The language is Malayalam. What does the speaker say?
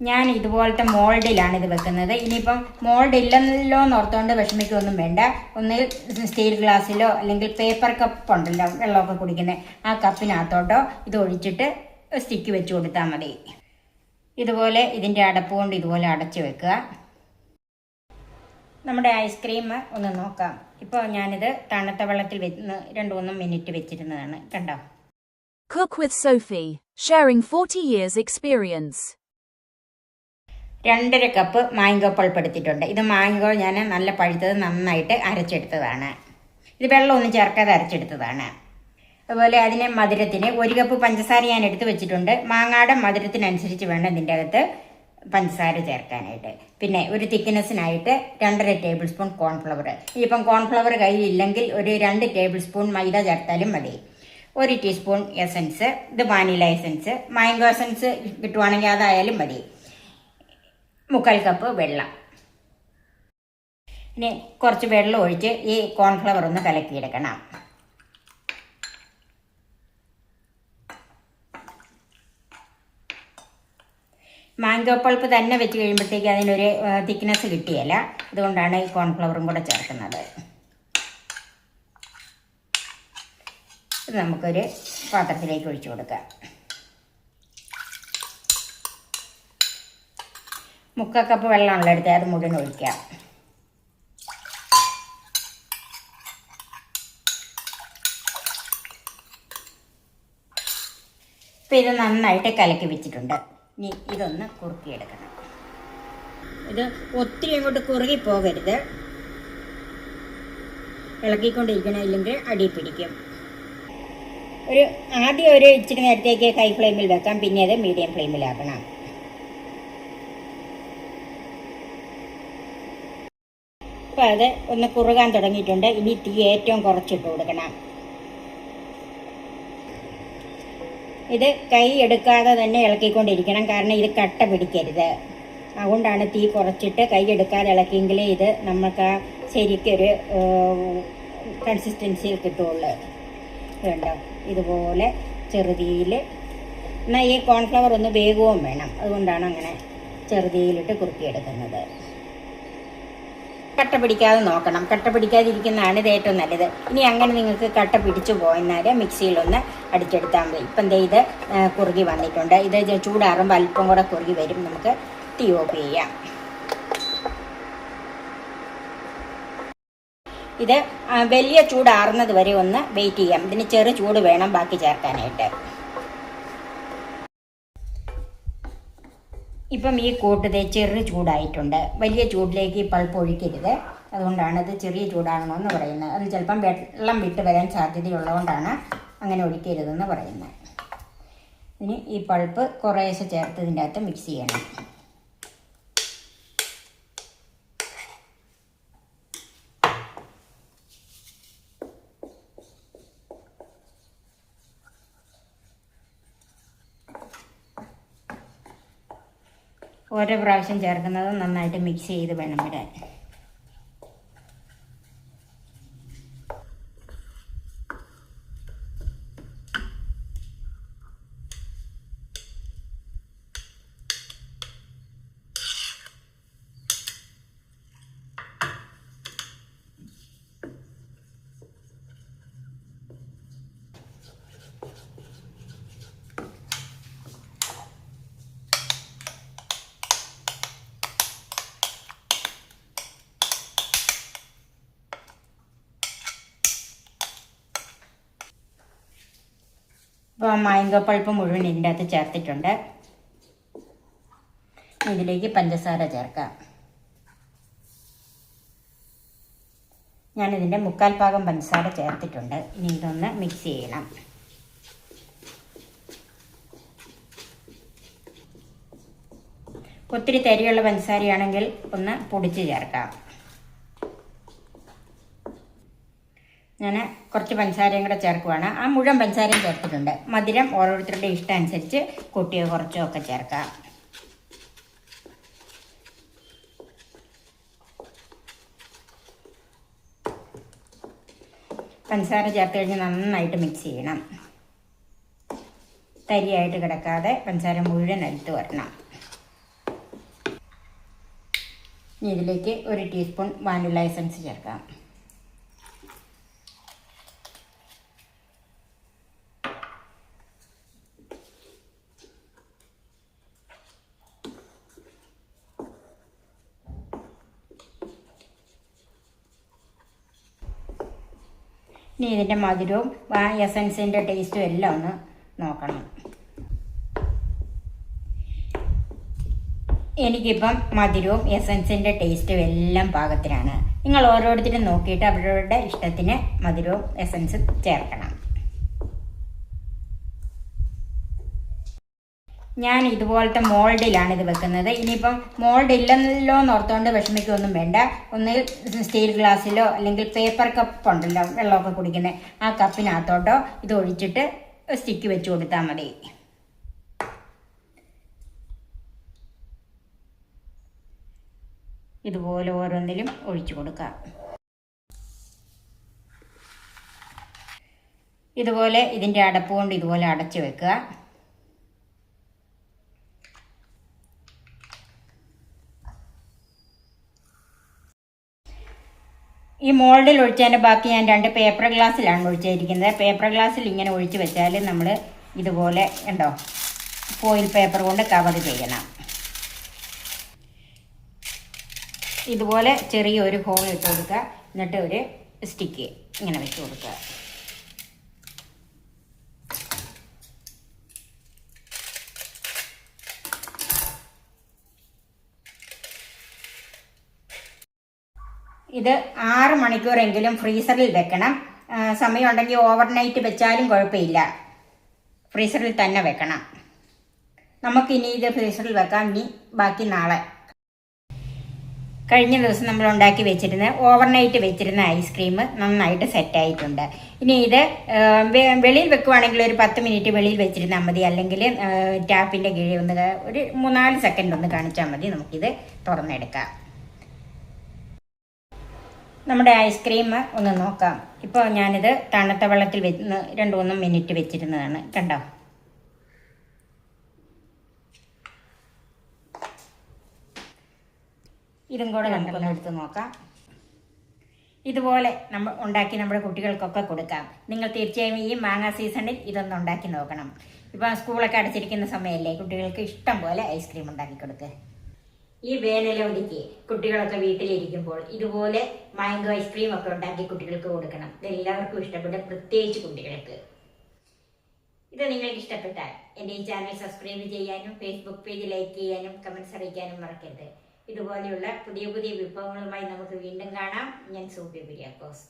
ഞാൻ ഇതുപോലത്തെ മോൾഡിലാണ് ഇത് വെക്കുന്നത്. ഇനിയിപ്പം മോൾഡ് ഇല്ലല്ലോ എന്ന് ഓർത്തുകൊണ്ട് വിഷമിക്കൊന്നും വേണ്ട. ഒന്നുകിൽ സ്റ്റീൽ ഗ്ലാസ്സിലോ അല്ലെങ്കിൽ പേപ്പർ കപ്പ് ഉണ്ടല്ലോ വെള്ളമൊക്കെ കുടിക്കുന്നത്, ആ കപ്പിനകത്തോട്ടോ ഇത് ഒഴിച്ചിട്ട് സ്റ്റിക്ക് വെച്ച് കൊടുത്താൽ മതി. ഇതുപോലെ ഇതിൻ്റെ അടപ്പ് കൊണ്ട് ഇതുപോലെ അടച്ചു വെക്കുക. നമ്മുടെ ഐസ്ക്രീം ഒന്ന് നോക്കാം. ഇപ്പോൾ ഞാനിത് തണുത്ത വെള്ളത്തിൽ 2-3 മിനിറ്റ് വെച്ചിരുന്നതാണ്. കണ്ടോ? Cook with Sophie, sharing 40 years experience. 2.5 cup mango pulp എടുത്തിട്ടുണ്ട്. ഇത് മാംഗോ ഞാൻ നല്ല പഴുത്തത് നന്നായിട്ട് അരച്ചെടുത്തതാണ്. ഇത് വെള്ളമൊന്നും ചേർക്കാതെ അരച്ചെടുത്തതാണ്. അതുപോലെ അതിന് മധുരത്തിന് 1 കപ്പ് പഞ്ചസാര ഞാൻ എടുത്ത് വെച്ചിട്ടുണ്ട്. മാങ്ങാടെ മധുരത്തിനനുസരിച്ച് വേണം ഇതിൻ്റെ അകത്ത് പഞ്ചസാര ചേർക്കാനായിട്ട്. പിന്നെ ഒരു തിക്നെസ്സിനായിട്ട് 2.5 ടേബിൾ സ്പൂൺ കോൺഫ്ലവർ. ഇപ്പം കോൺഫ്ലവർ കയ്യിലില്ലെങ്കിൽ ഒരു 2 ടേബിൾ സ്പൂൺ മൈദ ചേർത്താലും മതി. 1 ടീസ്പൂൺ എസൻസ്, ഇത് വാനില എസൻസ്. മാംഗോ എസൻസ് കിട്ടുവാണെങ്കിൽ അതായാലും മതി. 3/4 കപ്പ് വെള്ളം. ഇനി കുറച്ച് വെള്ളം ഒഴിച്ച് ഈ കോൺഫ്ലവർ ഒന്ന് കലക്കിയെടുക്കണം. മാംഗോ പൾപ്പ് തന്നെ വെച്ച് കഴിയുമ്പോഴത്തേക്ക് അതിനൊരു തിക്നെസ് കിട്ടിയല്ല. അതുകൊണ്ടാണ് ഈ കോൺഫ്ലവറും കൂടെ ചേർക്കുന്നത്. ഇത് നമുക്കൊരു പാത്രത്തിലേക്ക് ഒഴിച്ചു കൊടുക്കാം. 3/4 കപ്പ് വെള്ളമാണല്ലോ എടുത്തത്, അത് മുഴുവൻ ഒഴിക്കാം. ഇപ്പം ഇത് നന്നായിട്ട് കലക്കി വെച്ചിട്ടുണ്ട്. ഇനി ഇതൊന്ന് കുറുക്കിയെടുക്കണം. ഇത് ഒത്തിരി അങ്ങോട്ട് കുറുകി പോകരുത്, ഇളക്കിക്കൊണ്ടിരിക്കണം, ഇല്ലെങ്കിൽ അടി പിടിക്കും. ആദ്യം ഒരു ഇച്ചിരി നേരത്തേക്ക് ഹൈ ഫ്ലെയിമിൽ വെക്കാം, പിന്നെ അത് മീഡിയം ഫ്ലെയിമിലാക്കണം. അപ്പോൾ അത് ഒന്ന് കുറുകാൻ തുടങ്ങിയിട്ടുണ്ട്. ഇനി തീ ഏറ്റവും കുറച്ചിട്ട് കൊടുക്കണം. ഇത് കൈ എടുക്കാതെ തന്നെ ഇളക്കിക്കൊണ്ടിരിക്കണം, കാരണം ഇത് കട്ട പിടിക്കരുത്. അതുകൊണ്ടാണ് തീ കുറച്ചിട്ട് കൈ എടുക്കാതെ ഇളക്കിയെങ്കിലേ ഇത് നമുക്ക് ശരിക്കൊരു കൺസിസ്റ്റൻസിയിൽ കിട്ടുള്ളൂ. ഇതുണ്ടോ? ഇതുപോലെ ചെറുതീയിൽ. എന്നാൽ ഈ കോൺഫ്ലവർ ഒന്ന് വേഗവും വേണം, അതുകൊണ്ടാണ് അങ്ങനെ ചെറുതീയിലിട്ട് കുറുക്കിയെടുക്കുന്നത്. കട്ട പിടിക്കാതെ നോക്കണം. കട്ട പിടിക്കാതിരിക്കുന്നതാണ് ഇത് ഏറ്റവും നല്ലത്. ഇനി അങ്ങനെ നിങ്ങൾക്ക് കട്ട പിടിച്ചു പോയെന്നാൽ മിക്സിയിലൊന്ന് അടിച്ചെടുത്താൽ മതി. ഇപ്പം എന്താ ഇത് കുറുകി വന്നിട്ടുണ്ട്. ഇത് ചൂടാറുമ്പോൾ അല്പം കൂടെ കുറുകി വരും. നമുക്ക് തീ ഓഫ് ചെയ്യാം. ഇത് വലിയ ചൂടാറുന്നത് വരെ ഒന്ന് വെയിറ്റ് ചെയ്യാം. ഇതിന് ചെറു ചൂട് വേണം ബാക്കി ചേർക്കാനായിട്ട്. ഇപ്പം ഈ കൂട്ട് ചെറു ചൂടായിട്ടുണ്ട്. വലിയ ചൂടിലേക്ക് ഈ പൾപ്പ് ഒഴിക്കരുത്. അതുകൊണ്ടാണ് ഇത് ചെറിയ ചൂടാകണമെന്ന് പറയുന്നത്. അത് ചിലപ്പം വെള്ളം വിട്ട് വരാൻ സാധ്യതയുള്ളതുകൊണ്ടാണ് അങ്ങനെ ഒഴിക്കരുതെന്ന് പറയുന്നത്. ഇനി ഈ പൾപ്പ് കുറേശ്ശെ ചേർത്ത് ഇതിൻ്റെ അകത്ത് മിക്സ് ചെയ്യണം. ഓരോ പ്രാവശ്യം ചേർക്കുന്നത് നന്നായിട്ട് മിക്സ് ചെയ്ത് വേണം ഇടാൻ. ഇപ്പോൾ മാംഗോ പൾപ്പ് മുഴുവൻ ഇതിൻ്റെ അകത്ത് ചേർത്തിട്ടുണ്ട്. ഇതിലേക്ക് പഞ്ചസാര ചേർക്കാം. ഞാനിതിൻ്റെ 3/4 ഭാഗം പഞ്ചസാര ചേർത്തിട്ടുണ്ട്. ഇനി ഇതൊന്ന് മിക്സ് ചെയ്യണം. ഒത്തിരി തരിയുള്ള പഞ്ചസാരയാണെങ്കിൽ ഒന്ന് പൊടിച്ച് ചേർക്കാം. ഞാൻ കുറച്ച് പഞ്ചസാരയും കൂടെ ചേർക്കുവാണ്. ആ മുഴുവൻ പഞ്ചസാരയും ചേർത്തിട്ടുണ്ട്. മധുരം ഓരോരുത്തരുടെ ഇഷ്ടം അനുസരിച്ച് കൂട്ടിയോ കുറച്ചോ ഒക്കെ ചേർക്കാം. പഞ്ചസാര ചേർത്ത് കഴിഞ്ഞ് നന്നായിട്ട് മിക്സ് ചെയ്യണം. തരിയായിട്ട് കിടക്കാതെ പഞ്ചസാര മുഴുവൻ അരിത്ത് വരണം. ഇനി ഇതിലേക്ക് 1 ടീസ്പൂൺ വാനില എസൻസ് ചേർക്കാം. ഇനി ഇതിൻ്റെ മധുരവും എസൻസിൻ്റെ ടേസ്റ്റും എല്ലാം ഒന്ന് നോക്കണം. എനിക്കിപ്പം മധുരവും എസൻസിൻ്റെ ടേസ്റ്റും എല്ലാം പാകത്തിനാണ്. നിങ്ങൾ ഓരോരുത്തരും നോക്കിയിട്ട് അവരവരുടെ ഇഷ്ടത്തിന് മധുരവും എസൻസും ചേർക്കണം. ഞാൻ ഇതുപോലത്തെ മോൾഡിലാണ് ഇത് വെക്കുന്നത്. ഇനിയിപ്പം മോൾഡ് ഇല്ലല്ലോ എന്ന് ഓർത്തുകൊണ്ട് വിഷമിക്കൊന്നും വേണ്ട. ഒന്ന് സ്റ്റീൽ ഗ്ലാസ്സിലോ അല്ലെങ്കിൽ പേപ്പർ കപ്പ് ഉണ്ടല്ലോ വെള്ളമൊക്കെ കുടിക്കുന്നത്, ആ കപ്പിനകത്തോട്ടോ ഇത് ഒഴിച്ചിട്ട് സ്റ്റിക്ക് വെച്ച് കൊടുത്താൽ മതി. ഇതുപോലെ ഓരോന്നിലും ഒഴിച്ചു കൊടുക്കാം. ഇതുപോലെ ഇതിൻ്റെ അടപ്പ് കൊണ്ട് ഇതുപോലെ അടച്ചു വെക്കുക. ഈ മോൾഡിൽ ഒഴിച്ചതിൻ്റെ ബാക്കി ഞാൻ 2 പേപ്പർ ഗ്ലാസ്സിലാണ് ഒഴിച്ചിരിക്കുന്നത്. പേപ്പർ ഗ്ലാസ്സിൽ ഇങ്ങനെ ഒഴിച്ച് വെച്ചാൽ നമ്മൾ ഇതുപോലെ ഉണ്ടോ ഫോയിൽ പേപ്പർ കൊണ്ട് കവർ ചെയ്യണം. ഇതുപോലെ ചെറിയൊരു ഹോൾ ഇട്ട് കൊടുക്കുക. എന്നിട്ട് ഒരു സ്റ്റിക്ക് ഇങ്ങനെ വെച്ച് കൊടുക്കുക. ഇത് 6 മണിക്കൂറെങ്കിലും ഫ്രീസറിൽ വെക്കണം. സമയമുണ്ടെങ്കിൽ ഓവർനൈറ്റ് വെച്ചാലും കുഴപ്പമില്ല, ഫ്രീസറിൽ തന്നെ വെക്കണം. നമുക്കിനി ഇത് ഫ്രീസറിൽ വെക്കാം. ഇനി ബാക്കി നാളെ. കഴിഞ്ഞ ദിവസം നമ്മൾ ഉണ്ടാക്കി വെച്ചിരുന്ന ഓവർനൈറ്റ് വെച്ചിരുന്ന ഐസ്ക്രീം നന്നായിട്ട് സെറ്റായിട്ടുണ്ട്. ഇനി ഇത് വെളിയിൽ വെക്കുവാണെങ്കിൽ ഒരു 10 മിനിറ്റ് വെളിയിൽ വെച്ചിരുന്നാൽ മതി. അല്ലെങ്കിൽ ടാപ്പിൻ്റെ കീഴിൽ ഒന്ന് ഒരു 3-4 സെക്കൻഡ് ഒന്ന് കാണിച്ചാൽ മതി. നമുക്കിത് തുറന്നെടുക്കാം. നമ്മുടെ ഐസ്ക്രീം ഒന്ന് നോക്കാം. ഇപ്പോൾ ഞാനിത് തണുത്ത വെള്ളത്തിൽ 2-3 മിനിറ്റ് വെച്ചിരുന്നതാണ്. കണ്ടോ? ഇതും കൂടെ നമുക്കൊന്ന് എടുത്ത് നോക്കാം. ഇതുപോലെ നമ്മൾ ഉണ്ടാക്കി നമ്മുടെ കുട്ടികൾക്കൊക്കെ കൊടുക്കാം. നിങ്ങൾ തീർച്ചയായും ഈ മാങ്ങ സീസണിൽ ഇതൊന്ന് ഉണ്ടാക്കി നോക്കണം. ഇപ്പം സ്കൂളൊക്കെ അടച്ചിരിക്കുന്ന സമയമല്ലേ, കുട്ടികൾക്ക് ഇഷ്ടം പോലെ ഐസ്ക്രീം ഉണ്ടാക്കി കൊടുക്കുക. ഈ വേനലവധിക്ക് കുട്ടികളൊക്കെ വീട്ടിലിരിക്കുമ്പോൾ ഇതുപോലെ മാംഗോ ഐസ്ക്രീം ഒക്കെ ഉണ്ടാക്കി കുട്ടികൾക്ക് കൊടുക്കണം. ഇതെല്ലാവർക്കും ഇഷ്ടപ്പെടും, പ്രത്യേകിച്ച് കുട്ടികൾക്ക്. ഇത് നിങ്ങൾക്ക് ഇഷ്ടപ്പെട്ടാൽ എൻ്റെ ഈ ചാനൽ സബ്സ്ക്രൈബ് ചെയ്യാനും ഫേസ്ബുക്ക് പേജ് ലൈക്ക് ചെയ്യാനും കമൻറ്റ്സ് അറിയിക്കാനും മറക്കരുത്. ഇതുപോലെയുള്ള പുതിയ പുതിയ വിഭവങ്ങളുമായി നമുക്ക് വീണ്ടും കാണാം. ഞാൻ സൂഫി കുര്യാക്കോസ്.